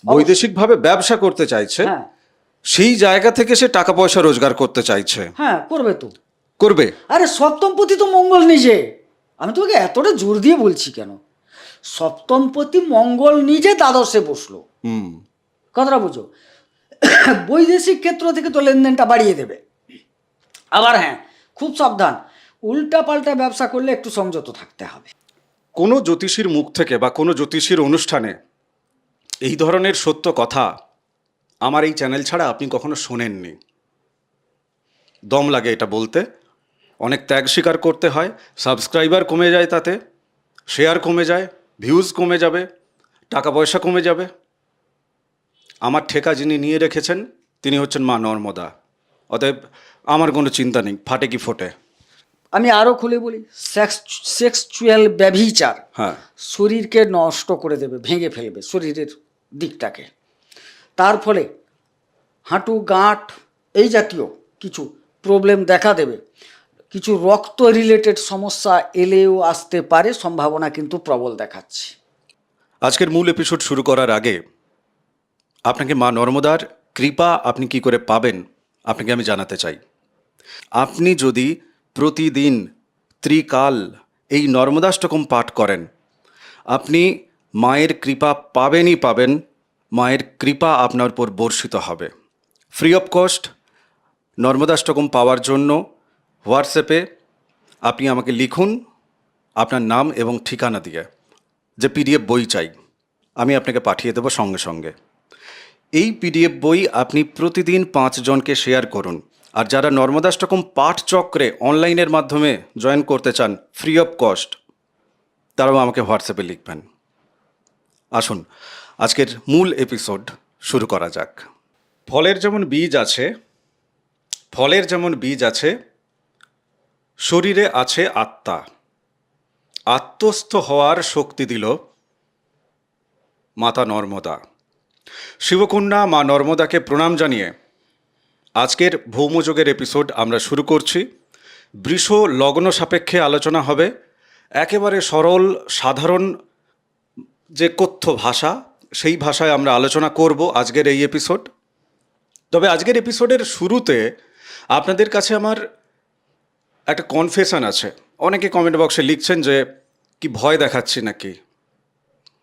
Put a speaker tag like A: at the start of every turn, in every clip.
A: বৈদেশিকভাবে ব্যবসা করতে চাইছে,
B: হ্যাঁ
A: সেই জায়গা থেকে সে টাকা পয়সা রোজগার করতে চাইছে,
B: হ্যাঁ, করবে তো।
A: করবে।
B: আরে সপ্তমপতি তো মঙ্গল নিজে। আমি তোকে এতটা জোর দিয়ে বলছি কেন? সপ্তমপতি মঙ্গল নিজে দ্বাদশে বসলো। কথাটা বুঝো। বৈদেশিক ক্ষেত্র থেকে তো লেনদেনটা বাড়িয়ে দেবে। আবার হ্যাঁ, খুব সাবধান, উল্টা পাল্টা ব্যবসা করলে একটু সংযত থাকতে হবে।
A: কোনো জ্যোতিষীর মুখ থেকে বা কোনো জ্যোতিষীর অনুষ্ঠানে এই ধরনের সত্য কথা আমার এই চ্যানেল ছাড়া আপনি কখনো শোনেননি। দম লাগে এটা বলতে, অনেক ত্যাগ স্বীকার করতে হয়। সাবস্ক্রাইবার কমে যায়, তাতে শেয়ার কমে যায়, ভিউজ কমে যাবে, টাকা পয়সা কমে যাবে। আমার ঠেকা যিনি নিয়ে রেখেছেন তিনি হচ্ছেন মা নর্মদা। অতএব আমার কোনো চিন্তা নেই, ফাটে কি ফোটে।
B: আমি আরও খুলে বলি, সেক্সুয়াল ব্যভিচার
A: হ্যাঁ,
B: শরীরকে নষ্ট করে দেবে, ভেঙে ফেলবে শরীরের দিকটাকে। তার ফলে হাঁটু গাঁট এই জাতীয় কিছু প্রবলেম দেখা দেবে। কিছু রক্ত রিলেটেড সমস্যা এলেও আসতে পারে, সম্ভাবনা কিন্তু প্রবল দেখাচ্ছে।
A: আজকের মূল এপিসোড শুরু করার আগে আপনাকে মা নর্মদার কৃপা আপনি কি করে পাবেন আপনাকে আমি জানাতে চাই। আপনি যদি প্রতিদিন ত্রিকাল এই নর্মদাষ্টকম পাঠ করেন, আপনি মায়ের কৃপা পাবেনই পাবেন। মায়ের কৃপা আপনার উপর বর্ষিত হবে। ফ্রি অফ কস্ট নর্মদাষ্টকম পাওয়ার জন্য হোয়াটসঅ্যাপে আপনি আমাকে লিখুন আপনার নাম এবং ঠিকানা দিয়ে, যে পিডিএফ বই চাই, আমি আপনাকে পাঠিয়ে দেবো সঙ্গে সঙ্গে। এই পিডিএফ বই আপনি প্রতিদিন 5 জনকে শেয়ার করুন। আর যারা নর্মদাষ্টকম পাঠ চক্রে অনলাইনের মাধ্যমে জয়েন করতে চান ফ্রি অফ কস্ট, তারাও আমাকে হোয়াটসঅ্যাপে লিখবেন। আসুন আজকের মূল এপিসোড শুরু করা যাক। ফলের যেমন বীজ আছে, শরীরে আছে আত্মা। আত্মস্থ হওয়ার শক্তি দিল মাতা নর্মদা। শিবকন্যা মা নর্মদাকে প্রণাম জানিয়ে আজকের ভৌমযোগের এপিসোড আমরা শুরু করছি। বৃষ লগ্ন সাপেক্ষে আলোচনা হবে। একেবারে সরল সাধারণ যে কথ্য ভাষা, সেই ভাষায় আমরা আলোচনা করব আজকের এই এপিসোড। তবে আজকের এপিসোডের শুরুতে আপনাদের কাছে আমার একটা কনফেশন আছে। অনেকে কমেন্ট বক্সে লিখছেন যে কি ভয় দেখাচ্ছি নাকি।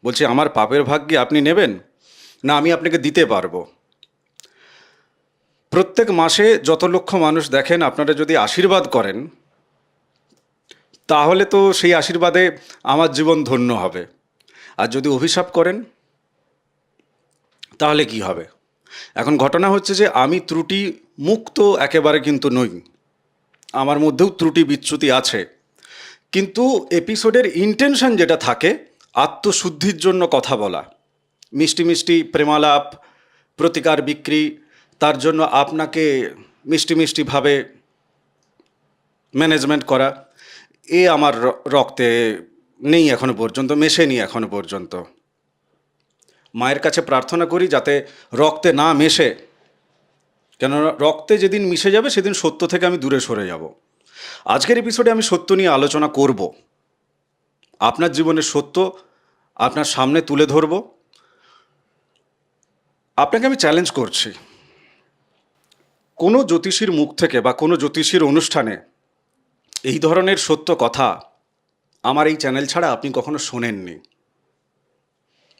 A: বলছি, আমার পাপের ভাগ্যে আপনি নেবেন না আমি আপনাকে দিতে পারবো। প্রত্যেক মাসে যত লক্ষ মানুষ দেখেন, আপনারা যদি আশীর্বাদ করেন তাহলে তো সেই আশীর্বাদে আমার জীবন ধন্য হবে। আর যদি অভিশাপ করেন তাহলে কি হবে? এখন ঘটনা হচ্ছে যে আমি ত্রুটি মুক্ত একেবারে কিন্তু নই, আমার মধ্যেও ত্রুটি বিচ্যুতি আছে। কিন্তু এপিসোডের ইন্টেনশন যেটা থাকে, আত্মশুদ্ধির জন্য কথা বলা, মিষ্টি মিষ্টি প্রেমালাপ, প্রতিকার বিক্রি, তার জন্য আপনাকে মিষ্টি মিষ্টিভাবে ম্যানেজমেন্ট করা, এ আমার রক্তে নেই এখনো পর্যন্ত, মেশেনি এখনো পর্যন্ত। মায়ের কাছে প্রার্থনা করি যাতে রক্তে না মেশে, কেননা রক্তে যেদিন মিশে যাবে সেদিন সত্য থেকে আমি দূরে সরে যাব। আজকের এপিসোডে আমি সত্য নিয়ে আলোচনা করব। আপনার জীবনের সত্য আপনার সামনে তুলে ধরব। আপনাকে আমি চ্যালেঞ্জ করছি, কোনো জ্যোতিষীর মুখ থেকে বা কোনো জ্যোতিষীর অনুষ্ঠানে এই ধরনের সত্য কথা আমার এই চ্যানেল ছাড়া আপনি কখনো শোনেননি।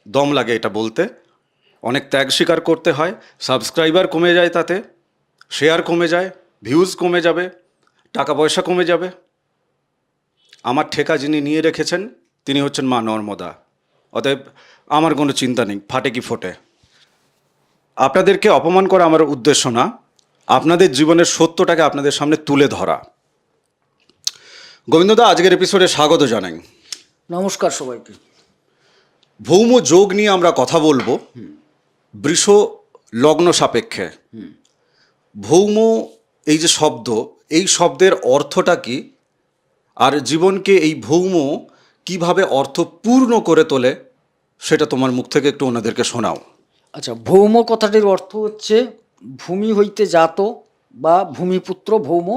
A: দম লাগে এটা বলতে, অনেক ত্যাগ স্বীকার করতে হয়। সাবস্ক্রাইবার কমে যায়, তাতে শেয়ার কমে যায়, ভিউজ কমে যাবে, টাকা পয়সা কমে যাবে। আমার ঠেকা যিনি নিয়ে রেখেছেন তিনি হচ্ছেন মা নর্মদা। অতএব আমার কোনো চিন্তা নেই, ফাটে কি ফোটে। আপনাদেরকে অপমান করা আমার উদ্দেশ্য না, আপনাদের জীবনের সত্যটাকে আপনাদের সামনে তুলে ধরা। গোবিন্দদা, আজকের এপিসোডে স্বাগত জানাই।
B: নমস্কার সবাইকে।
A: ভৌম যোগ নিয়ে আমরা কথা বলবো, বৃষ লগ্ন সাপেক্ষে। ভৌম এই যে শব্দ, এই শব্দের অর্থটা কি, আর জীবনকে এই ভৌম কিভাবে অর্থপূর্ণ করে তোলে, সেটা তোমার মুখ থেকে একটু ওনাদেরকে শোনাও।
B: আচ্ছা, ভৌম কথাটির অর্থ হচ্ছে ভূমি হইতে জাত বা ভূমিপুত্র ভৌম,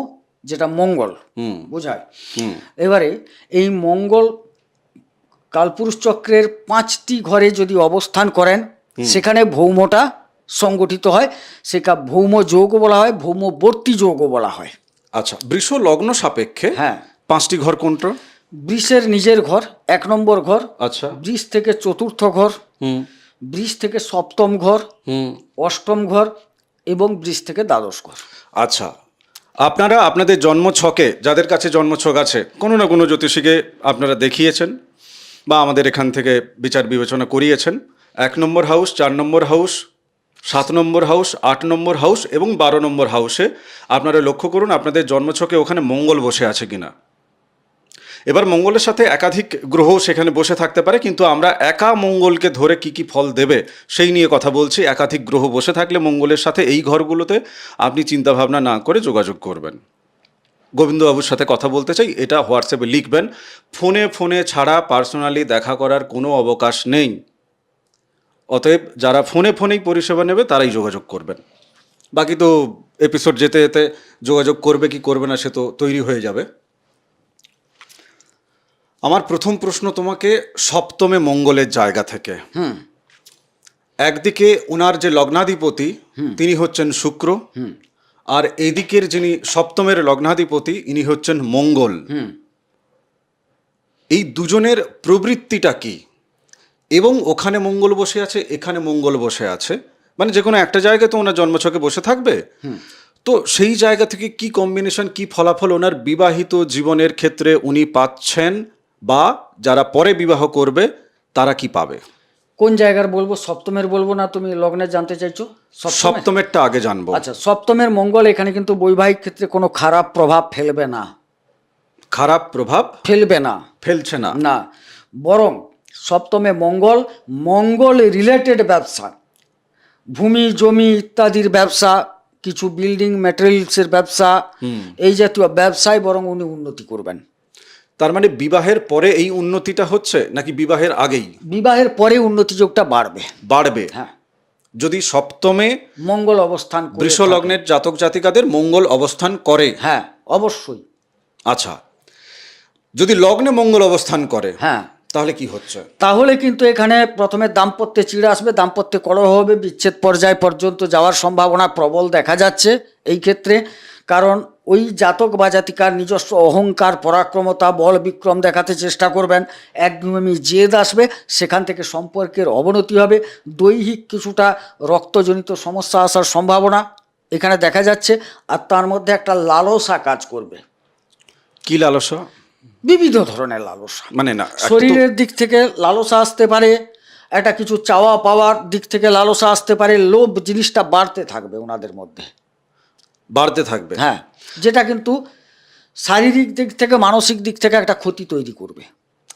B: যেটা মঙ্গল বোঝায়। এবারে এই মঙ্গল কালপুরুষ চক্রের 5টি ঘরে যদি অবস্থান করেন সেখানে ভৌমটা সংগঠিত হয়, সেটা ভৌম যৌগ বলা হয়, ভৌমবর্তী যৌগ বলা হয়।
A: আচ্ছা, বৃষ লগ্ন সাপেক্ষে
B: হ্যাঁ,
A: 5টি ঘর কোনটা?
B: বৃষের নিজের ঘর 1 নম্বর ঘর,
A: আচ্ছা।
B: বৃষ থেকে 4র্থ ঘর,
A: হুম
B: বৃষ থেকে 7ম ঘর,
A: হুম
B: 8ম ঘর এবং বৃষ থেকে 12 ঘর।
A: আচ্ছা, আপনারা আপনাদের জন্মছকে, যাদের কাছে জন্মছক আছে, কোনো না কোনো জ্যোতিষীকে আপনারা দেখিয়েছেন বা আমাদের এখান থেকে বিচার বিবেচনা করিয়েছেন। 1 নম্বর হাউস, 4 নম্বর হাউস, 7 নম্বর হাউস, 8 নম্বর হাউস এবং 12 নম্বর হাউসে আপনারা লক্ষ্য করুন আপনাদের জন্মছকে ওখানে মঙ্গল বসে আছে কিনা। এবার মঙ্গলের সাথে একাধিক গ্রহ সেখানে বসে থাকতে পারে, কিন্তু আমরা একা মঙ্গলকে ধরে কি কি ফল দেবে সেই নিয়ে কথা বলছি। একাধিক গ্রহ বসে থাকলে মঙ্গলের সাথে এই ঘরগুলোতে আপনি চিন্তাভাবনা না করে যোগাযোগ করবেন। গোবিন্দবাবুর সাথে কথা বলতে চাই, এটা হোয়াটসঅ্যাপে লিখবেন। ফোনে ফোনে ছাড়া পার্সোনালি দেখা করার কোনো অবকাশ নেই। অতএব যারা ফোনে ফোনেই পরিষেবা নেবে তারাই যোগাযোগ করবেন। বাকি তো এপিসোড যেতে যেতে যোগাযোগ করবে কি করবে না সে তো তৈরি হয়ে যাবে। আমার প্রথম প্রশ্ন তোমাকে সপ্তমে মঙ্গলের জায়গা থেকে। একদিকে ওনার যে লগ্নাধিপতি তিনি হচ্ছেন শুক্র, আর এদিকের যিনি সপ্তমের লগ্নাধিপতি ইনি হচ্ছেন মঙ্গল। এই দুজনের প্রবৃত্তিটা কি? এবং ওখানে মঙ্গল বসে আছে, এখানে মঙ্গল বসে আছে, মানে যে কোনো একটা জায়গায় তো ওনার জন্মছকে বসে থাকবে। তো সেই জায়গা থেকে কি কম্বিনেশন, কি ফলাফল ওনার বিবাহিত জীবনের ক্ষেত্রে উনি পাচ্ছেন, বা যারা পরে বিবাহ করবে তারা কি পাবে?
B: কোন জায়গার বলবো, সপ্তমের বলবো না তুমি লগ্নের জানতে চাইছো?
A: সপ্তমেরটা আগে জানবো।
B: আচ্ছা, সপ্তমের মঙ্গল এখানে কিন্তু বৈবাহিক ক্ষেত্রে কোনো খারাপ প্রভাব ফেলবে না।
A: খারাপ প্রভাব
B: ফেলবে না,
A: ফেলছে না?
B: না, বরং সপ্তমে মঙ্গল, মঙ্গল রিলেটেড ব্যবসা, ভূমি জমি ইত্যাদির ব্যবসা, কিছু বিল্ডিং ম্যাটেরিয়ালসের ব্যবসা, এই জাতীয় ব্যবসায় বরং উনি উন্নতি করবেন।
A: তার মানে বিবাহের পরে এই উন্নতিটা হচ্ছে নাকি বিবাহের আগেই?
B: বিবাহের পরে উন্নতি যোগটা বাড়বে।
A: বাড়বে,
B: হ্যাঁ,
A: যদি সপ্তমে
B: মঙ্গল অবস্থান করে
A: বৃষ
B: থাকে।
A: লগ্নের জাতক জাতিকাদের মঙ্গল অবস্থান করে।
B: হ্যাঁ, অবশ্যই।
A: আচ্ছা, যদি লগ্নে মঙ্গল অবস্থান করে,
B: হ্যাঁ,
A: তাহলে কি হচ্ছে?
B: তাহলে কিন্তু এখানে প্রথমে দাম্পত্যে চিড় আসবে, দাম্পত্যে কলহ হবে, বিচ্ছেদ পর্যায় পর্যন্ত যাওয়ার সম্ভাবনা প্রবল দেখা যাচ্ছে এই ক্ষেত্রে। কারণ ওই জাতক বা জাতিকার নিজস্ব অহংকার, পরাক্রমতা, বল বিক্রম দেখাতে চেষ্টা করবেন, একদমই জেদ আসবে, সেখান থেকে সম্পর্কের অবনতি হবে, দৈহিক কিছুটা রক্তজনিত সমস্যা আসার সম্ভাবনা এখানে দেখা যাচ্ছে। আর তার মধ্যে একটা লালসা কাজ করবে।
A: কি লালসা?
B: বিবিধ ধরনের লালসা,
A: মানে না, এক তো-
B: শরীরের দিক থেকে লালসা আসতে পারে, একটা কিছু চাওয়া পাওয়ার দিক থেকে লালসা আসতে পারে, লোভ জিনিসটা বাড়তে থাকবে ওনাদের মধ্যে,
A: বাড়তে থাকবে।
B: হ্যাঁ, যেটা কিন্তু শারীরিক দিক থেকে মানসিক দিক থেকে একটা ক্ষতি তৈরি করবে।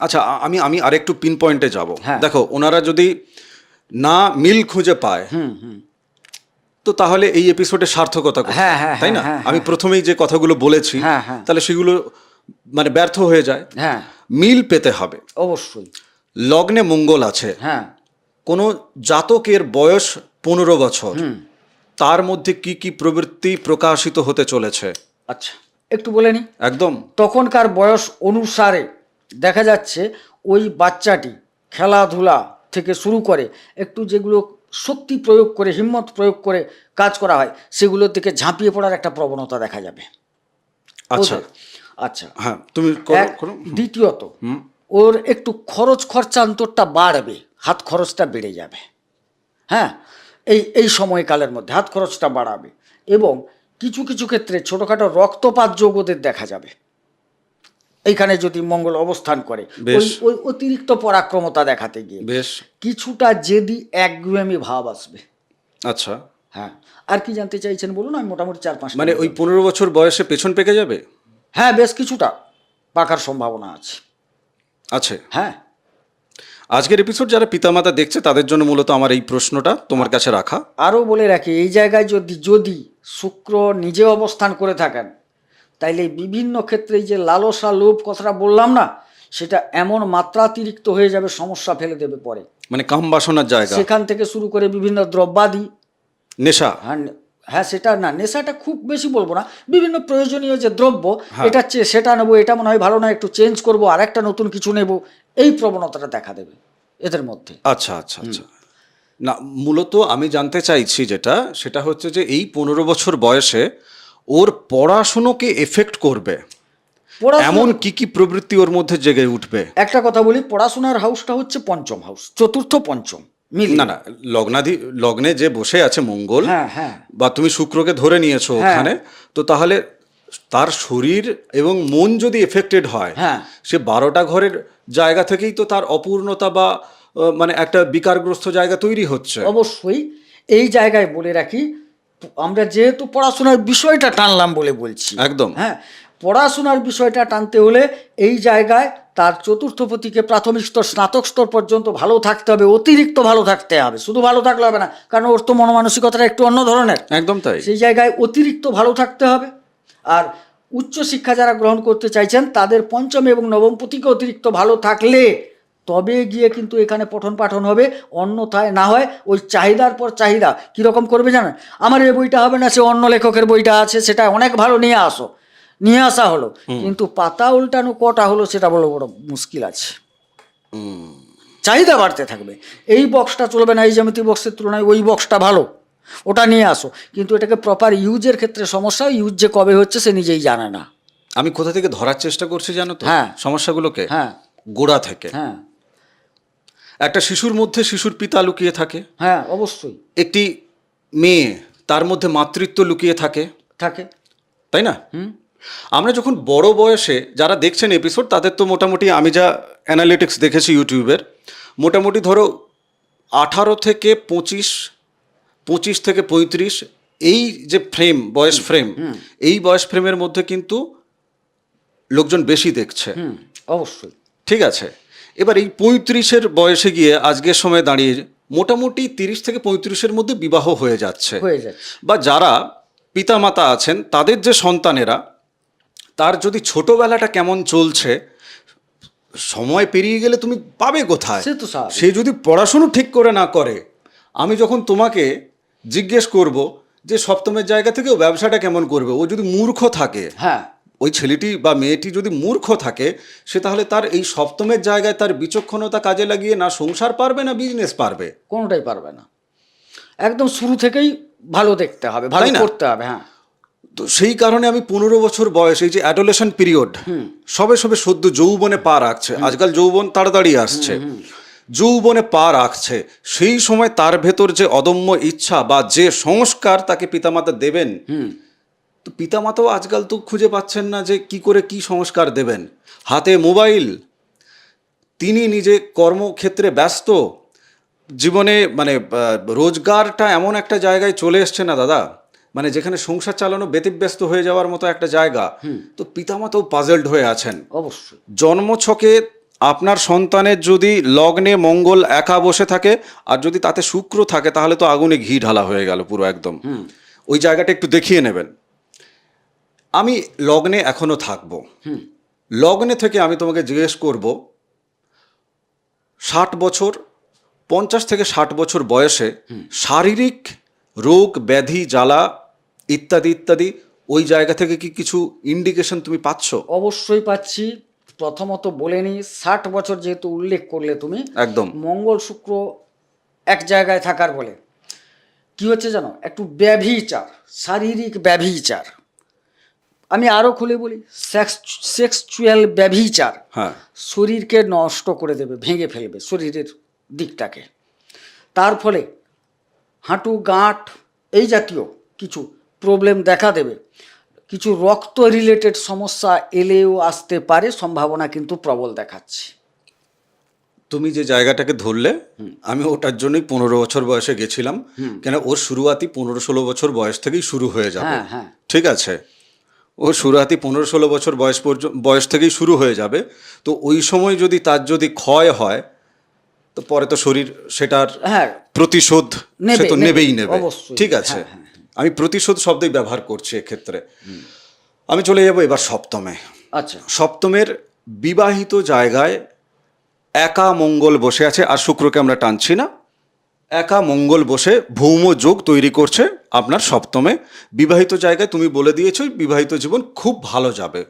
A: আচ্ছা, আমি আমি আরেকটু পিন পয়েন্টে যাব।
B: হ্যাঁ।
A: দেখো, ওনারা যদি না মিল খুঁজে পায়, তো তাহলে এই এপিসোডে সার্থকতা কোথায়?
B: হ্যাঁ, হ্যাঁ,
A: তাই না?
B: হ্যাঁ,
A: আমি প্রথমেই যে কথাগুলো বলেছি,
B: হ্যাঁ, হ্যাঁ।
A: তাহলে সেগুলো মানে ব্যর্থ হয়ে যায়।
B: হ্যাঁ,
A: মিল পেতে হবে।
B: অবশ্যই।
A: লগ্নে মঙ্গল আছে,
B: হ্যাঁ,
A: কোনো জাতকের বয়স 15 বছর, তার মধ্যে কি কি প্রবৃত্তি প্রকাশিত হতে চলেছে?
B: আচ্ছা, একটু বলে নি।
A: একদম
B: তখনকার বয়স অনুসারে দেখা যাচ্ছে ওই বাচ্চাটি খেলাধুলা থেকে শুরু করে একটু যেগুলো শক্তি প্রয়োগ করে, হিম্মত প্রয়োগ করে কাজ করা হয়, সেগুলোর দিকে ঝাঁপিয়ে পড়ার একটা প্রবণতা দেখা যাবে।
A: আচ্ছা,
B: ওদের। আচ্ছা,
A: হ্যাঁ, তুমি করো,
B: এক-
A: করো।
B: দ্বিতীয়ত ওর একটু খরচ খরচান্তরটা বাড়বে, হাত খরচটা বেড়ে যাবে। হ্যাঁ, এই সময়কালের মধ্যে হাত খরচটা বাড়াবে, এবং কিছু কিছু ক্ষেত্রে ছোটোখাটো রক্তপাত যোগ ওদের দেখা যাবে এইখানে যদি মঙ্গল অবস্থান করে।
A: বেশ।
B: ওই অতিরিক্ত পরাক্রমতা দেখাতে গিয়ে
A: বেশ।
B: কিছুটা জেদি একগুয়েমি ভাব আসবে।
A: আচ্ছা,
B: হ্যাঁ, আর কি জানতে চাইছেন বলুন, আমি মোটামুটি 4-5
A: মানে ওই 15 বছর বয়সে পেছন পেকে যাবে?
B: হ্যাঁ, বেশ কিছুটা পাকার সম্ভাবনা আছে।
A: আছে।
B: হ্যাঁ,
A: আজকের এপিসোড যারা পিতামাতা দেখছে তাদের জন্য মূলত আমার এই প্রশ্নটা তোমার কাছে রাখা।
B: আরও বলে রাখি, এই জায়গায় যদি শুক্র নিজে অবস্থান করে থাকেন, তাইলে বিভিন্ন ক্ষেত্রে এই যে লালসা লোভ কথাটা বললাম না, সেটা এমন মাত্রাতিরিক্ত হয়ে যাবে, সমস্যা ফেলে দেবে পরে।
A: মানে কাম বাসনার জায়গা,
B: সেখান থেকে শুরু করে বিভিন্ন দ্রব্যাদি,
A: নেশা।
B: হ্যাঁ সেটা না, নেশাটা খুব বেশি বলবো না, বিভিন্ন প্রয়োজনীয় যে দ্রব্য, এটা সেটা নেবো, এটা মনে হয় ভালো না, একটু চেঞ্জ করবো, আর একটা নতুন কিছু নেব, এই প্রবণতাটা দেখা দেবে এদের মধ্যে।
A: আচ্ছা আচ্ছা আচ্ছা। না, মূলত আমি জানতে চাইছি সেটা হচ্ছে যে এই 15 বছর বয়সে ওর পড়াশুনোকে এফেক্ট করবে এমন কি কি প্রবৃত্তি ওর মধ্যে জেগে উঠবে?
B: একটা কথা বলি, পড়াশোনার হাউসটা হচ্ছে পঞ্চম হাউস, চতুর্থ পঞ্চম মিলিয়ে।
A: না না, লগ্নে যে বসে আছে মঙ্গল,
B: হ্যাঁ হ্যাঁ
A: বা তুমি শুক্রকে ধরে নিয়েছো ওখানে, তো তাহলে তার শরীর এবং মন যদি এফেক্টেড হয়,
B: হ্যাঁ
A: সে 12টা ঘরের জায়গা থেকেই তো তার অপূর্ণতা বা মানে একটা বিকারগ্রস্ত জায়গা তৈরি হচ্ছে।
B: অবশ্যই। এই জায়গায় বলে রাখি, আমরা যেহেতু পড়াশোনার বিষয়টা টানলাম বলে বলছি,
A: একদম।
B: হ্যাঁ, পড়াশোনার বিষয়টা টানতে হলে এই জায়গায় তার চতুর্থপতিকে প্রাথমিক স্তর স্নাতক স্তর পর্যন্ত ভালো থাকতে হবে, অতিরিক্ত ভালো থাকতে হবে, শুধু ভালো থাকলে হবে না, কারণ ওর তো মনমানসিকতাটা একটু অন্য ধরনের।
A: একদম তাই।
B: সেই জায়গায় অতিরিক্ত ভালো থাকতে হবে। আর উচ্চশিক্ষা যারা গ্রহণ করতে চাইছেন তাদের পঞ্চম এবং নবমপতিকে অতিরিক্ত ভালো থাকলে তবে গিয়ে কিন্তু এখানে পঠন পাঠন হবে, অন্যথায় না হয় ওই চাহিদার পর চাহিদা কীরকম করবে জানেন? আমার এই বইটা হবে না, সে অন্য লেখকের বইটা আছে, সেটা অনেক ভালো, নিয়ে আসা হলো, কিন্তু পাতা উল্টানো কটা হলো সেটা বড় বড় মুশকিল আছে। চাহিদা বাড়তে থাকবে, এই বক্সটা চলবে না, এই জ্যামিতি বক্সের তুলনায় ওই বক্সটা ভালো, ওটা নিয়ে আসো, কিন্তু এটাকে প্রপার ইউজের ক্ষেত্রে সমস্যা, ইউজ যে কবে হচ্ছে সে নিজেই জানে না।
A: আমি কোথা থেকে ধরার চেষ্টা করছি জানো তো
B: হ্যাঁ।
A: সমস্যাগুলোকে?
B: হ্যাঁ
A: গোড়া থেকে।
B: হ্যাঁ
A: একটা শিশুর মধ্যে শিশুর পিতা লুকিয়ে থাকে,
B: হ্যাঁ অবশ্যই
A: একটি মেয়ে তার মধ্যে মাতৃত্ব লুকিয়ে থাকে, তাই না? আমরা যখন বড় বয়সে, যারা দেখছেন এপিসোড তাদের তো মোটামুটি, আমি যা অ্যানালিটিক্স দেখেছি ইউটিউবের, মোটামুটি ধরো 18 থেকে 25, 25 থেকে 35, এই যে বয়স ফ্রেম, এই বয়স ফ্রেমের মধ্যে কিন্তু লোকজন বেশি দেখছে।
B: অবশ্যই।
A: ঠিক আছে, এবার এই 35-এর বয়সে গিয়ে আজকের সময় দাঁড়িয়ে মোটামুটি 30 থেকে 35-এর মধ্যে বিবাহ হয়ে যাচ্ছে, বা যারা পিতামাতা আছেন তাদের যে সন্তানেরা, তার যদি ছোটবেলাটা কেমন চলছে, সময় পেরিয়ে গেলে তুমি পাবে কোথায়? সে যদি পড়াশুনো ঠিক করে না করে, আমি যখন তোমাকে জিজ্ঞেস করব যে সপ্তমের জায়গা থেকেও ব্যবসাটা কেমন করবে, ও যদি মূর্খ থাকে,
B: হ্যাঁ,
A: ওই ছেলেটি বা মেয়েটি যদি মূর্খ থাকে, সে তাহলে তার এই সপ্তমের জায়গায় তার বিচক্ষণতা কাজে লাগিয়ে না সংসার পারবে না বিজনেস পারবে,
B: কোনোটাই পারবে না। একদম শুরু থেকেই ভালো দেখতে হবে, ভালো করতে হবে। হ্যাঁ,
A: তো সেই কারণে আমি 15 বছর বয়স, এই যে অ্যাডোলেশন পিরিয়ড, সবে সবে সদ্য যৌবনে পা রাখছে, আজকাল যৌবন তাড়াতাড়ি আসছে, যৌবনে পা রাখছে, সেই সময় তার ভেতর যে অদম্য ইচ্ছা বা যে সংস্কার তাকে পিতামাতা দেবেন, তো পিতামাতাও আজকাল তো খুঁজে পাচ্ছেন না যে কি করে কি সংস্কার দেবেন। হাতে মোবাইল, তিনি নিজে কর্মক্ষেত্রে ব্যস্ত, জীবনে মানে রোজগারটা এমন একটা জায়গায় চলে এসছে না দাদা, মানে যেখানে সংসার চালানো ব্যতিব্যস্ত হয়ে যাওয়ার মতো একটা জায়গা, তো পিতামাতাও পাজলড হয়ে আছেন।
B: অবশ্যই।
A: জন্মছকে আপনার সন্তানের যদি লগ্নে মঙ্গল একা বসে থাকে, আর যদি তাতে শুক্র থাকে, তাহলে তো আগুনে ঘি ঢালা হয়ে গেল পুরো একদম। ওই জায়গাটা একটু দেখিয়ে নেবেন। আমি লগ্নে এখনো থাকবো, লগ্নে থেকে আমি তোমাকে জিজ্ঞেস করব, 60 বছর, 50 থেকে 60 বছর বয়সে শারীরিক রোগ ব্যাধি জ্বালা ইত্যাদি ইত্যাদি, ওই জায়গা থেকে কি কিছু ইন্ডিকেশন তুমি পাচ্ছ?
B: অবশ্যই পাচ্ছি। প্রথমত বলে নিই, 60 বছর যেহেতু উল্লেখ করলে তুমি,
A: একদম
B: মঙ্গল শুক্র এক জায়গায় থাকার বলে কি হচ্ছে জানো, একটু ব্যভিচার, শারীরিক ব্যভিচার, আমি আরও খুলে বলি, সেক্সুয়াল ব্যভিচার,
A: হ্যাঁ,
B: শরীরকে নষ্ট করে দেবে, ভেঙে ফেলবে শরীরের দিকটাকে। তার ফলে হাঁটু গাঁট এই জাতীয় কিছু প্রবলেম দেখা দেবে, কিছু রক্ত রিলেটেড সমস্যা এলেও আসতে পারে, সম্ভাবনা কিন্তু প্রবল দেখাচ্ছে।
A: তুমি যে জায়গাটাকে ধরলে, আমি ওটার জন্যই 15 বছর বয়সে গেছিলাম, কেন ওর শুরুয়াতি 15-16 বছর বয়স থেকেই শুরু হয়ে যাবে। ঠিক আছে, ও শুরুয়াতি 15-16 বছর বয়স থেকেই শুরু হয়ে যাবে। তো ওই সময় যদি তার যদি ক্ষয় হয়, তো পরে তো শরীর সেটার প্রতিশোধ সে তো নেবেই নেবে। ঠিক আছে, আমি প্রতিশোধ শব্দই ব্যবহার করছি এক্ষেত্রে। আমি চলে যাব এবার সপ্তমে।
B: আচ্ছা,
A: সপ্তমের বিবাহিত জায়গায় একা মঙ্গল বসে আছে, আর শুক্রকে আমরা টানছি না, একা মঙ্গল বসে ভৌম যোগ তৈরি করছে আপনার সপ্তমে। বিবাহিত জায়গায় তুমি বলে দিয়েছো বিবাহিত জীবন খুব ভালো যাবে।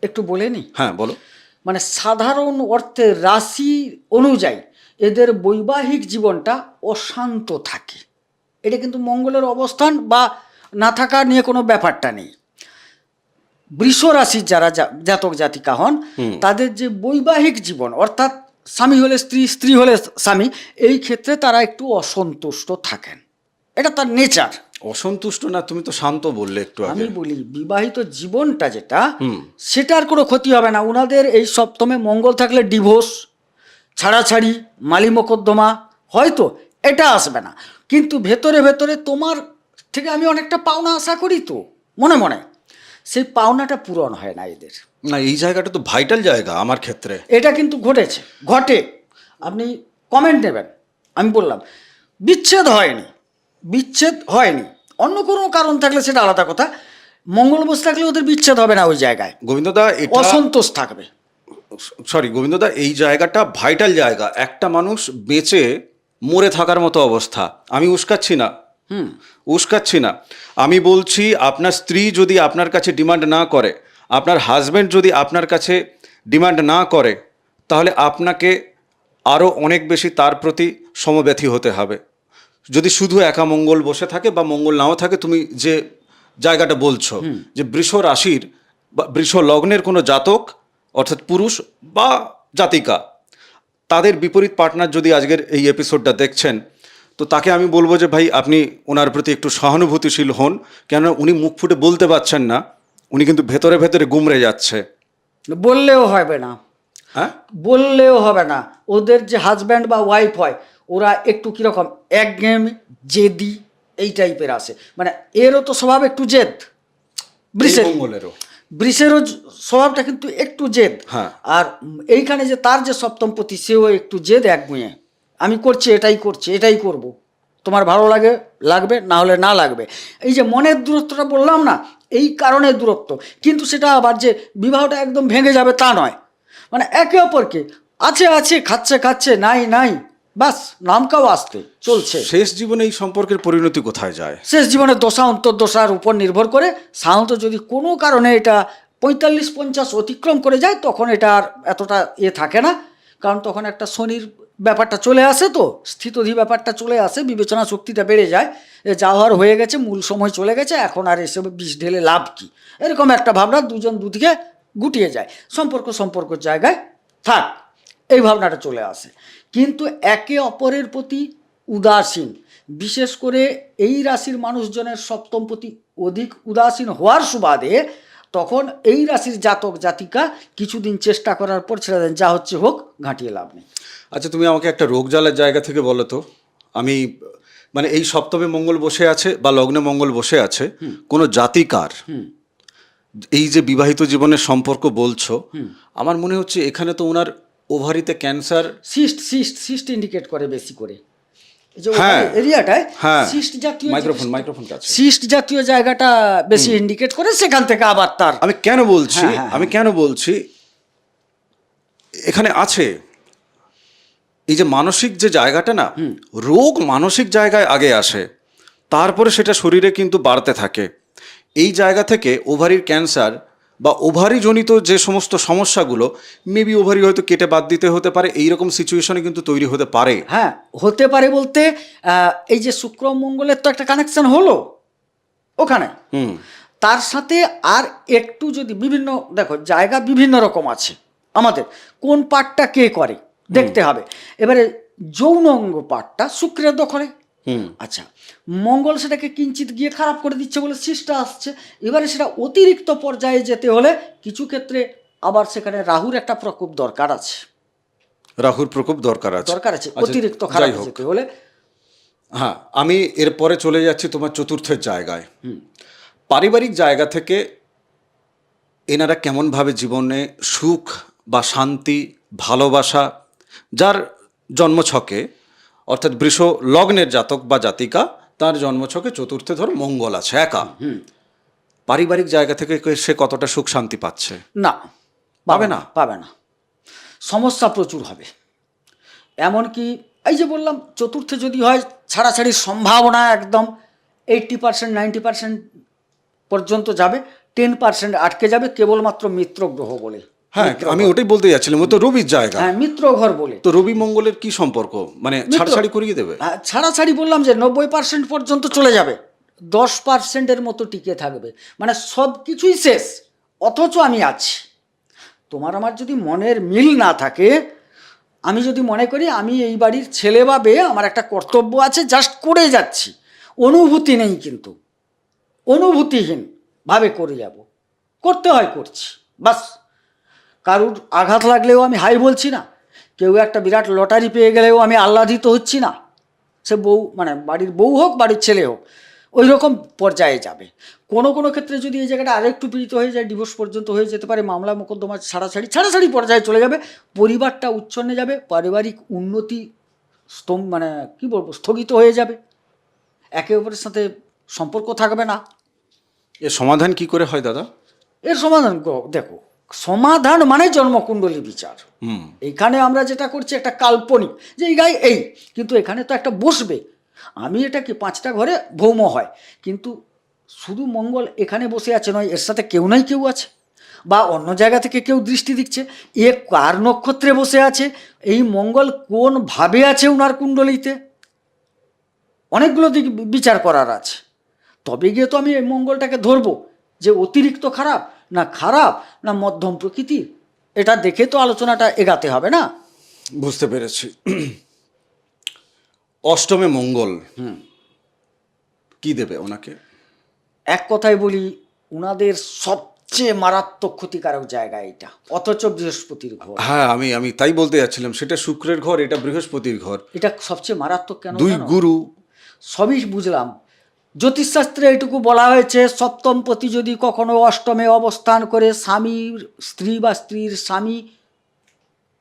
B: একটু বলে নি?
A: হ্যাঁ বলো।
B: মানে সাধারণ অর্থে রাশি অনুযায়ী এদের বৈবাহিক জীবনটা অশান্ত থাকে। এটা কিন্তু মঙ্গলের অবস্থান বা না থাকা নিয়ে কোনো ব্যাপারটা নেই। বৃষ রাশির যারা জাতক জাতিকা হন, তাদের যে বৈবাহিক জীবন, অর্থাৎ স্বামী হলে স্ত্রী, স্ত্রী হলে স্বামী, এই ক্ষেত্রে তারা একটু অসন্তুষ্ট থাকেন। এটা তার নেচার।
A: অসন্তুষ্ট না, তুমি তো শান্ত বললে একটু আগে।
B: আমি বলি বিবাহিত জীবনটা যেটা, সেটার কোনো ক্ষতি হবে না। উনাদের এই সপ্তমে মঙ্গল থাকলে ডিভোর্স, ছাড়াছাড়ি, মালি মোকদ্দমা হয়তো এটা আসবে না, কিন্তু ভেতরে ভেতরে তোমার থেকে আমি অনেকটা পাওনা আশা করি, তো মনে মনে সেই পাওনাটা পূরণ হয় না এদের।
A: না, এই জায়গাটা তো ভাইটাল জায়গা আমার ক্ষেত্রে।
B: এটা কিন্তু ঘটে। আপনি কমেন্ট নেবেন। আমি বললাম বিচ্ছেদ হয়নি, অন্য কোনো কারণ থাকলে সেটা আলাদা কথা। মঙ্গল বসে থাকলে ওদের বিচ্ছেদ হবে না, ওই জায়গায়
A: গোবিন্দদা
B: অসন্তোষ থাকবে।
A: গোবিন্দদা, এই জায়গাটা ভাইটাল জায়গা। একটা মানুষ বেঁচে মরে থাকার মতো অবস্থা। আমি উস্কাচ্ছি না। আমি বলছি, আপনার স্ত্রী যদি আপনার কাছে ডিমান্ড না করে, আপনার হাজব্যান্ড যদি আপনার কাছে ডিমান্ড না করে, তাহলে আপনাকে আরও অনেক বেশি তার প্রতি সমব্যথী হতে হবে। যদি শুধু একা মঙ্গল বসে থাকে বা মঙ্গল নাও থাকে, তুমি যে জায়গাটা বলছো যে বৃষ রাশির বা বৃষ লগ্নের কোনো জাতক, অর্থাৎ পুরুষ বা জাতিকা, তাদের বিপরীত পার্টনার যদি আজকের এই এপিসোডটা দেখছেন, তো তাকে আমি বলবো যে ভাই, আপনি ওনার প্রতি একটু সহানুভূতিশীল হন। কেননা উনি মুখ ফুটে বলতে পারছেন না, উনি কিন্তু ভেতরে ভেতরে গুমড়ে যাচ্ছে।
B: বললেও হবে না,
A: হ্যাঁ,
B: বললেও হবে না। ওদের যে হাজব্যান্ড বা ওয়াইফ হয়, ওরা একটু কীরকম একঘেয়েমি, জেদি, এই টাইপের আসে। মানে এরও তো স্বভাব একটু জেদ, বৃষেরও স্বভাবটা কিন্তু একটু জেদ।
A: হ্যাঁ।
B: আর এইখানে যে তার যে সপ্তমপতি, সেও একটু জেদ, একগুঁয়ে। আমি করছি, এটাই করব, তোমার ভালো লাগবে, না হলে না লাগবে। এই যে মনের দূরত্বটা বললাম না, এই কারণে দূরত্ব। কিন্তু সেটা আবার যে বিবাহটা একদম ভেঙে যাবে তা নয়। মানে একে অপরকে আছে খাচ্ছে নাই বাস, নামকাও আসতে চলছে।
A: শেষ জীবনে এই সম্পর্কের পরিণতি কোথায় যায়?
B: শেষ জীবনে দশা অন্তর্দশার উপর নির্ভর করে। সাধারণত যদি কোনো কারণে এটা 45-50 অতিক্রম করে যায়, তখন এটা আর এতটা থাকে না। কারণ তখন একটা শনির ব্যাপারটা চলে আসে, তো স্থিতধি ব্যাপারটা চলে আসে, বিবেচনা শক্তিটা বেড়ে যায়। যা হওয়ার হয়ে গেছে, মূল সময় চলে গেছে, এখন আর এসব বিষ ঢেলে লাভ কি, এরকম একটা ভাবনা দুজন দুদিকে গুটিয়ে যায়। সম্পর্কের জায়গায় থাক, এই ভাবনাটা চলে আসে। কিন্তু একে অপরের প্রতি উদাসীন, বিশেষ করে এই রাশির মানুষজনের সপ্তমপতি অধিক উদাসীন হওয়ার সুবাদে, তখন এই রাশির জাতক জাতিকা কিছুদিন চেষ্টা করার পর ছেড়ে দেন, যা হচ্ছে হোক, ঘাঁটিয়ে লাভ নেই।
A: আচ্ছা, তুমি আমাকে একটা রোগ জ্বালার জায়গা থেকে বলো তো। আমি মানে এই সপ্তমে মঙ্গল বসে আছে বা লগ্নে মঙ্গল বসে আছে কোনো জাতিকার, এই যে বিবাহিত জীবনের সম্পর্ক বলছো, আমার মনে হচ্ছে এখানে তো ওনার ওভারিতে ক্যান্সার,
B: সিস্ট ইন্ডিকেট করে বেশি করে।
A: হ্যাঁ,
B: এরিয়াটায় সিস্ট জাতীয়, সিস্ট জাতীয় জায়গাটা বেশি ইন্ডিকেট করে। সেখান থেকে আবার তার
A: আমি কেন বলছি এখানে আছে এই যে মানসিক যে জায়গাটা না, রোগ মানসিক জায়গায় আগে আসে, তারপরে সেটা শরীরে কিন্তু বাড়তে থাকে। এই জায়গা থেকে ওভারির ক্যান্সার বা ওভারি জনিত যে সমস্ত সমস্যাগুলো, মেবি ওভারি হয়তো কেটে বাদ দিতে হতে পারে, এইরকম সিচুয়েশনে কিন্তু তৈরি হতে পারে।
B: হ্যাঁ, হতে পারে বলতে এই যে শুক্র মঙ্গলের তো একটা কানেকশন হলো ওখানে, তার সাথে আর একটু যদি বিভিন্ন, দেখো জায়গা বিভিন্ন রকম আছে, আমাদের কোন পার্টটা কে করে দেখতে হবে। এবারে যৌন অঙ্গ পার্টটা শুক্রের দখলে, আচ্ছা, মঙ্গল সেটাকে কিঞ্চিত গিয়ে খারাপ করে দিচ্ছে বলে সৃষ্টি আসছে। এবারে সেটা অতিরিক্ত পর্যায়ে যেতে হলে কিছু ক্ষেত্রে আবার সেখানে রাহুর একটা প্রকোপ দরকার আছে, অতিরিক্ত খারাপ যেতে হলে।
A: হ্যাঁ, আমি এরপরে চলে যাচ্ছি তোমার চতুর্থের জায়গায়। পারিবারিক জায়গা থেকে এনারা কেমনভাবে জীবনে সুখ বা শান্তি, ভালোবাসা, যার জন্মছকে অর্থাৎ বৃষ লগ্নের জাতক বা জাতিকা, তার জন্মছকে চতুর্থে ধর মঙ্গল আছে একা, পারিবারিক জায়গা থেকে সে কতটা সুখ শান্তি পাচ্ছে?
B: না, পাবে না। সমস্যা প্রচুর হবে। এমনকি এই যে বললাম, চতুর্থে যদি হয়, ছাড়াছাড়ির সম্ভাবনা একদম 80%, 90% পর্যন্ত যাবে, 10% আটকে যাবে কেবলমাত্র মিত্র গ্রহ বলে।
A: হ্যাঁ, আমি ওটাই বলতে যাচ্ছিলাম, ও তো রবির জায়গা।
B: হ্যাঁ, মিত্র ঘর বলে।
A: তো রবি মঙ্গলের কি সম্পর্ক, মানে ছাড়াছাড়ি করিয়ে দেবে?
B: হ্যাঁ, ছাড়াছাড়ি বললাম যে 90% পর্যন্ত চলে যাবে, 10%-এর মতো টিকে থাকবে, মানে সব কিছুই শেষ, অথচ আমি আছি। তোমার আমার যদি মনের মিল না থাকে, আমি যদি মনে করি আমি এই বাড়ির ছেলে বা মেয়ে, আমার একটা কর্তব্য আছে, জাস্ট করে যাচ্ছি, অনুভূতি নেই, কিন্তু অনুভূতিহীন ভাবে করে যাব, করতে হয় করছি, বাস। কারুর আঘাত লাগলেও আমি হাই বলছি না, কেউ একটা বিরাট লটারি পেয়ে গেলেও আমি আহ্লাদিত হচ্ছি না, সে বউ মানে বাড়ির বউ হোক বাড়ির ছেলে হোক, ওই রকম পর্যায়ে যাবে। কোনো কোনো ক্ষেত্রে যদি এই জায়গাটা আরেকটু পীড়িত হয়ে যায়, ডিভোর্স পর্যন্ত হয়ে যেতে পারে, মামলা মোকদ্দমা ছাড়াছাড়ি পর্যায়ে চলে যাবে, পরিবারটা উচ্ছন্নে যাবে, পারিবারিক উন্নতি মানে কী বলবো, স্থগিত হয়ে যাবে, একে অপরের সাথে সম্পর্ক থাকবে না।
A: এর সমাধান কি করে হয় দাদা?
B: এর সমাধান দেখো, সমাধান মানে জন্মকুণ্ডলী বিচার। এইখানে আমরা যেটা করছি একটা কাল্পনিক, যে এই গায়ে এই, কিন্তু এখানে তো একটা বসবে, আমি এটা কি 5টা ঘরে ভৌম হয়, কিন্তু শুধু মঙ্গল এখানে বসে আছে নয়, এর সাথে কেউ নাই কেউ আছে, বা অন্য জায়গা থেকে কেউ দৃষ্টি দিচ্ছে, এ কার নক্ষত্রে বসে আছে, এই মঙ্গল কোন ভাবে আছে উনার কুণ্ডলিতে, অনেকগুলো দিক বিচার করার আছে। তবে গিয়ে তো আমি এই মঙ্গলটাকে ধরবো যে অতিরিক্ত খারাপ না মধ্যম প্রকৃতির, এটা দেখে তো আলোচনাটা এগাতে হবে না।
A: বুঝতে পেরেছি। অষ্টমে মঙ্গল কি দেবে ওনাকে?
B: এক কথায় বলি, উনাদের সবচেয়ে মারাত্মক ক্ষতিকারক জায়গা এটা, অথচ বৃহস্পতির ঘর।
A: হ্যাঁ, আমি তাই বলতে যাচ্ছিলাম, সেটা শুক্রের ঘর, এটা বৃহস্পতির ঘর,
B: এটা সবচেয়ে মারাত্মক। কেন?
A: দুই গুরু।
B: সবই বুঝলাম, জ্যোতিষশাস্ত্রে এটুকু বলা হয়েছে, সপ্তমপতি যদি কখনো অষ্টমে অবস্থান করে স্বামীর স্ত্রী বা স্ত্রীর স্বামী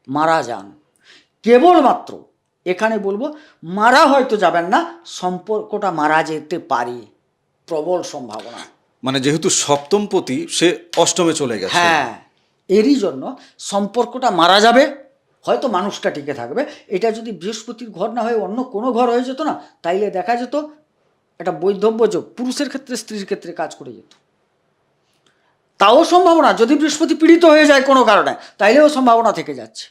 B: মারা যান, কেবলমাত্র এখানে বলবো মারা হয়তো যাবেন না, সম্পর্কটা মারা যেতে পারে, প্রবল সম্ভাবনা।
A: মানে যেহেতু সপ্তমপতি, সে অষ্টমে চলে গেছে।
B: হ্যাঁ, এরই জন্য সম্পর্কটা মারা যাবে, হয়তো মানুষটা টিকে থাকবে। এটা যদি বৃহস্পতির ঘর না হয়ে অন্য কোনো ঘর হয়ে যেত না, তাইলে দেখা যেত একটা বৈধব্য যোগ, পুরুষের ক্ষেত্রে স্ত্রীর ক্ষেত্রে কাজ করে যেত। তাও সম্ভাবনা, যদি বৃহস্পতি পীড়িত হয়ে যায় কোনো কারণে, তাইলেও সম্ভাবনা থেকে যাচ্ছে।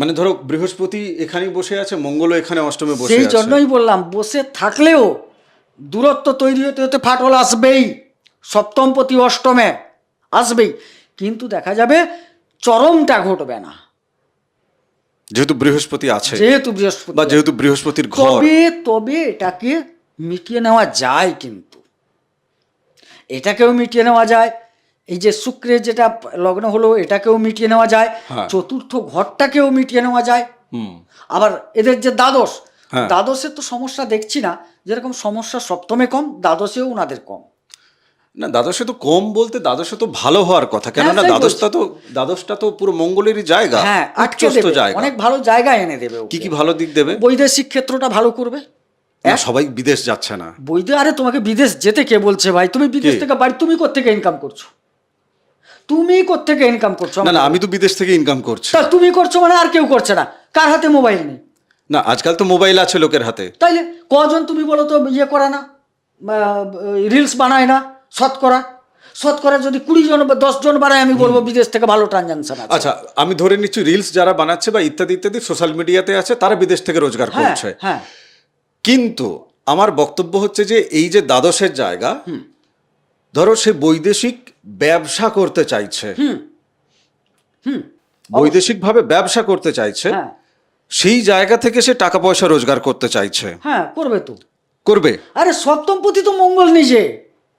A: মানে ধরো বৃহস্পতি এখানেই বসে আছে, মঙ্গলও এখানে অষ্টমে বসে আছে,
B: সেই জন্যই বললাম, বসে থাকলেও দূরত্ব তৈরি হতে হতে ফাটল আসবেই, সপ্তমপতি অষ্টমে আসবেই, কিন্তু দেখা যাবে চরমটা ঘটবে না,
A: যেহেতু বৃহস্পতি আছে,
B: যেহেতু বৃহস্পতি
A: বা যেহেতু বৃহস্পতির ঘর।
B: তবে এটাকে মিটিয়ে নেওয়া যায়, কিন্তু এটাকেও মিটিয়ে নেওয়া যায়। এই যে শুক্রের যেটা লগ্ন হলো, এটাকেও মিটিয়ে নেওয়া যায়, চতুর্থ ঘরটাকেও মিটিয়ে নেওয়া যায়। আবার এদের যে দ্বাদশের তো সমস্যা দেখছি না, যেরকম সমস্যা সপ্তমে কম, দ্বাদশেও উনাদের কম।
A: না, দ্বাদশে তো কম বলতে, দ্বাদশে তো ভালো হওয়ার কথা, কেননা দ্বাদশটা তো পুরো মঙ্গলেরই জায়গা।
B: হ্যাঁ, আটকে দেবে, অনেক ভালো জায়গা এনে দেবে।
A: কি ভালো দিক দেবে?
B: বৈদেশিক ক্ষেত্রটা ভালো করবে।
A: সবাই বিদেশ যাচ্ছে না।
B: আরে তোমাকে বিদেশ যেতে কে বলছে ভাই? তুমি বিদেশ থেকে বাড়ি, তুমি কোত্থেকে ইনকাম করছো?
A: না, আমি তো বিদেশ থেকে ইনকাম করছি।
B: তা তুমি করছো মানে আর কেউ করছে না? কার হাতে মোবাইল নেই?
A: না, আজকাল তো মোবাইল আছে লোকের হাতে।
B: তাইলে কজন তুমি বলো তো ইয়ে করে না, রিলস বানায় না? শতকরা যদি 20 জন বা 10 জন বানায়, আমি বলবো বিদেশ থেকে ভালো ট্রানজাকশন আছে।
A: আচ্ছা, আমি ধরে নিচ্ছি রিলস যারা বানাচ্ছে বা ইত্যাদি ইত্যাদি সোশ্যাল মিডিয়াতে আছে, তারা বিদেশ থেকে রোজগার করছে।
B: হ্যাঁ,
A: কিন্তু আমার বক্তব্য হচ্ছে যে এই যে দ্বাদশের জায়গা, ধরো সে বৈদেশিক ব্যবসা করতে চাইছে, বৈদেশিকভাবে ব্যবসা করতে চাইছে, সেই জায়গা থেকে সে টাকা পয়সা রোজগার করতে চাইছে।
B: হ্যাঁ, করবে তো,
A: করবে।
B: আরে সপ্তমপতি তো মঙ্গল নিজে,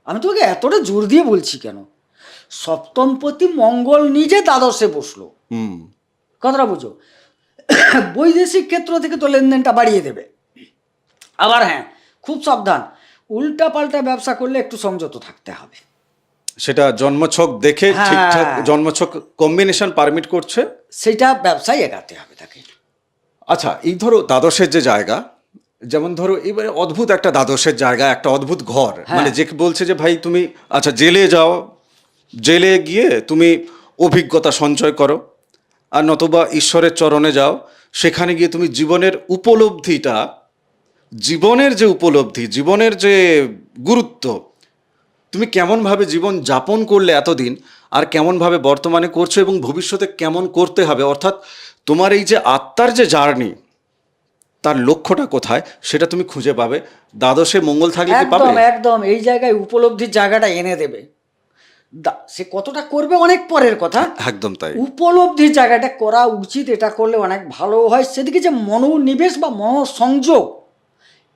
B: আমি তোমাকে এতটা জোর দিয়ে বলছি কেন? সপ্তমপতি মঙ্গল নিজে দ্বাদশে বসলো, কথাটা বুঝো। বৈদেশিক ক্ষেত্র থেকে তো লেনদেনটা বাড়িয়ে দেবে। আবার হ্যাঁ, খুব সাবধান, উল্টা পাল্টা ব্যবসা করলে একটু সংযত থাকতে হবে।
A: সেটা জন্মছক দেখে ঠিকঠাক জন্মছক কম্বিনেশন পারমিট করছে,
B: সেটা ব্যবসায় এগাতে হবে তাকে।
A: আচ্ছা, এই ধরো দ্বাদশের যে জায়গা, যেমন ধরো এবারে অদ্ভুত একটা দ্বাদশের জায়গা, একটা অদ্ভুত ঘর, মানে যে বলছে যে ভাই তুমি আচ্ছা জেলে যাও, জেলে গিয়ে তুমি অভিজ্ঞতা সঞ্চয় করো, আর নতুবা ঈশ্বরের চরণে যাও, সেখানে গিয়ে তুমি জীবনের উপলব্ধিটা, জীবনের যে উপলব্ধি, জীবনের যে গুরুত্ব, তুমি কেমনভাবে জীবন যাপন করলে এতদিন, আর কেমনভাবে বর্তমানে করছো এবং ভবিষ্যতে কেমন করতে হবে, অর্থাৎ তোমার এই যে আত্মার যে জার্নি, তার লক্ষ্যটা কোথায় সেটা তুমি খুঁজে পাবে। দ্বাদশে মঙ্গল থাকলে কি পাবে?
B: একদম একদম এই জায়গায় উপলব্ধির জায়গাটা এনে দেবে। সে কতটা করবে অনেক পরের কথা,
A: একদম তাই।
B: উপলব্ধির জায়গাটা করা উচিত, এটা করলে অনেক ভালো হয়। সেদিকে যে মনোনিবেশ বা মনোসংযোগ,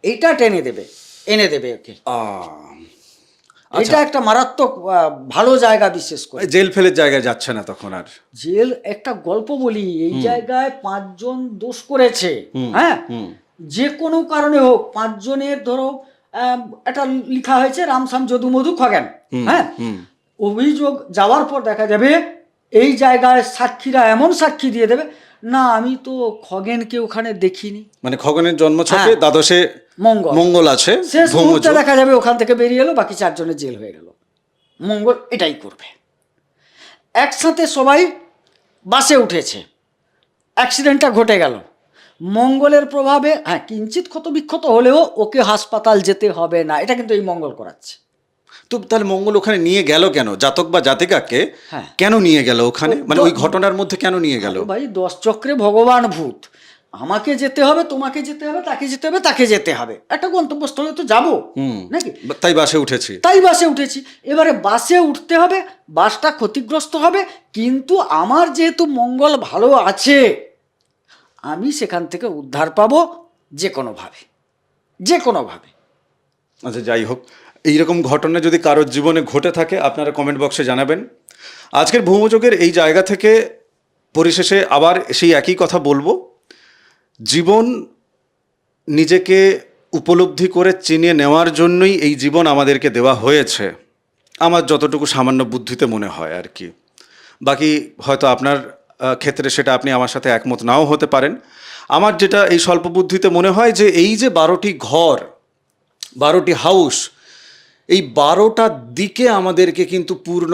B: এটা এনে দেবে ওকে। এটা একটা মারাত্মক ভালো জায়গা, বিশেষ করে
A: জেল ফেলের জায়গায় যাচ্ছে না তখন আর।
B: জেল, একটা গল্প বলি, এই জায়গায় 5 জন দোষ করেছে, হ্যাঁ, যে কোনো কারণে হোক, 5 জনের ধরো একটা লেখা হয়েছে রামসাম যদু মধু খগেন, হ্যাঁ, অভিযোগ যাওয়ার পর দেখা যাবে এই জায়গায় সাক্ষীরা এমন সাক্ষী দিয়ে দেবে, না আমি তো খগেনকে ওখানে দেখিনি,
A: মানে খগনের জন্মছকে দ্বাদশে মঙ্গল আছে,
B: শেষ মুহূর্তে দেখা যাবে ওখান থেকে বেরিয়ে এলো, বাকি 4 জনের জেল হয়ে গেল। মঙ্গল এটাই করবে। একসাথে সবাই বাসে উঠেছে, অ্যাক্সিডেন্টটা ঘটে গেল, মঙ্গলের প্রভাবে হ্যাঁ কিঞ্চিত ক্ষতবিক্ষত হলেও ওকে হাসপাতাল যেতে হবে না, এটা কিন্তু এই মঙ্গল করাচ্ছে।
A: তো তাহলে মঙ্গল ওখানে নিয়ে গেল কেন? জাতক বা জাতিকাকে
B: হ্যাঁ,
A: কেন নিয়ে গেল ওখানে, মানে ওই ঘটনার মধ্যে কেন নিয়ে গেল?
B: ভাই 10 চক্রে ভগবান ভূত, আমাকে যেতে হবে, তোমাকে যেতে হবে, তাকে যেতে হবে, তাকে যেতে হবে, একটা গন্তব্যস্থলে তো যাবো নাকি,
A: তাই বাসে উঠেছি।
B: এবারে বাসে উঠতে হবে, বাসটা ক্ষতিগ্রস্ত হবে, কিন্তু আমার যেহেতু মঙ্গল ভালো আছে, আমি সেখান থেকে উদ্ধার পাবো যে কোনোভাবে।
A: আচ্ছা, যাই হোক, এইরকম ঘটনা যদি কারোর জীবনে ঘটে থাকে আপনারা কমেন্ট বক্সে জানাবেন। আজকের ভৌমযোগের এই জায়গা থেকে পরিশেষে আবার সেই একই কথা বলবো, জীবন নিজেকে উপলব্ধি করে চিনিয়ে নেওয়ার জন্যই এই জীবন আমাদেরকে দেওয়া হয়েছে, আমার যতটুকু সামান্য বুদ্ধিতে মনে হয় আর কি। বাকি হয়তো আপনার ক্ষেত্রে সেটা আপনি আমার সাথে একমত নাও হতে পারেন। আমার যেটা এই স্বল্প বুদ্ধিতে মনে হয় যে এই যে 12টি ঘর, 12টি হাউস, এই 12টার দিকে আমাদেরকে কিন্তু পূর্ণ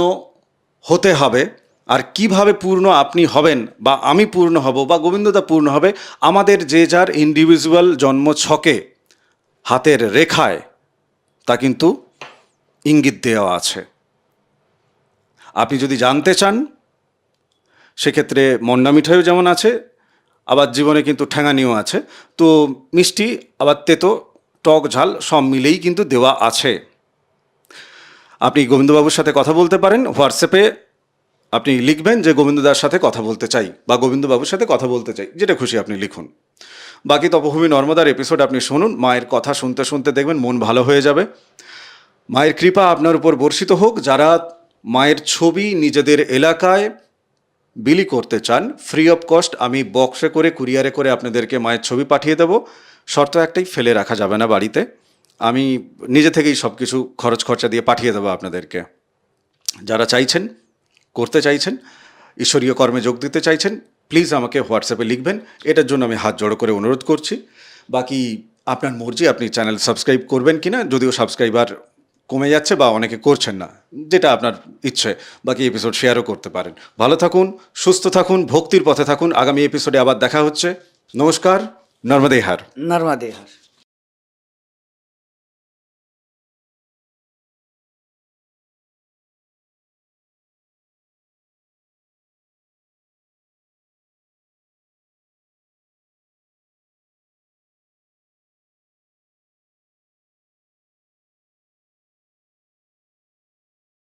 A: হতে হবে। আর কিভাবে পূর্ণ আপনি হবেন বা আমি পূর্ণ হব বা গোবিন্দদা পূর্ণ হবে, আমাদের যে যার ইন্ডিভিজুয়াল জন্ম ছকে হাতের রেখায় তা কিন্তু ইঙ্গিত দেওয়া আছে। আপনি যদি জানতে চান সেক্ষেত্রে মন্ডা মিঠাইও যেমন আছে, আবার জীবনে কিন্তু ঠ্যাঙানিও আছে, তো মিষ্টি আবার তেতো টক ঝাল সব মিলেই কিন্তু দেওয়া আছে। আপনি গোবিন্দবাবুর সাথে কথা বলতে পারেন, হোয়াটসঅ্যাপে আপনি লিখবেন যে গোবিন্দদার সাথে কথা বলতে চাই বা গোবিন্দবাবুর সাথে কথা বলতে চাই, যেটা খুশি আপনি লিখুন। বাকি তপভূমি নর্মদার এপিসোড আপনি শুনুন, মায়ের কথা শুনতে শুনতে দেখবেন মন ভালো হয়ে যাবে। মায়ের কৃপা আপনার উপর বর্ষিত হোক। যারা মায়ের ছবি নিজেদের এলাকায় বিলি করতে চান, ফ্রি অফ কস্ট আমি বক্সে করে কুরিয়ারে করে আপনাদেরকে মায়ের ছবি পাঠিয়ে দেবো। শর্ত একটাই, ফেলে রাখা যাবে না বাড়িতে, আমি নিজে থেকেই সব কিছু খরচ খরচা দিয়ে পাঠিয়ে দেবো আপনাদেরকে। যারা চাইছেন, করতে চাইছেন, ঈশ্বরীয় কর্মে যোগ দিতে চাইছেন, প্লিজ আমাকে হোয়াটসঅ্যাপে লিখবেন, এটার জন্য আমি হাত জড়ো করে অনুরোধ করছি। বাকি আপনার মর্জি, আপনি চ্যানেল সাবস্ক্রাইব করবেন কি না, যদিও সাবস্ক্রাইবার কমে যাচ্ছে বা অনেকে করছেন না, যেটা আপনার ইচ্ছে। বাকি এপিসোড শেয়ারও করতে পারেন। ভালো থাকুন, সুস্থ থাকুন, ভক্তির পথে থাকুন। আগামী এপিসোডে আবার দেখা হচ্ছে। নমস্কার, নর্মদে হার।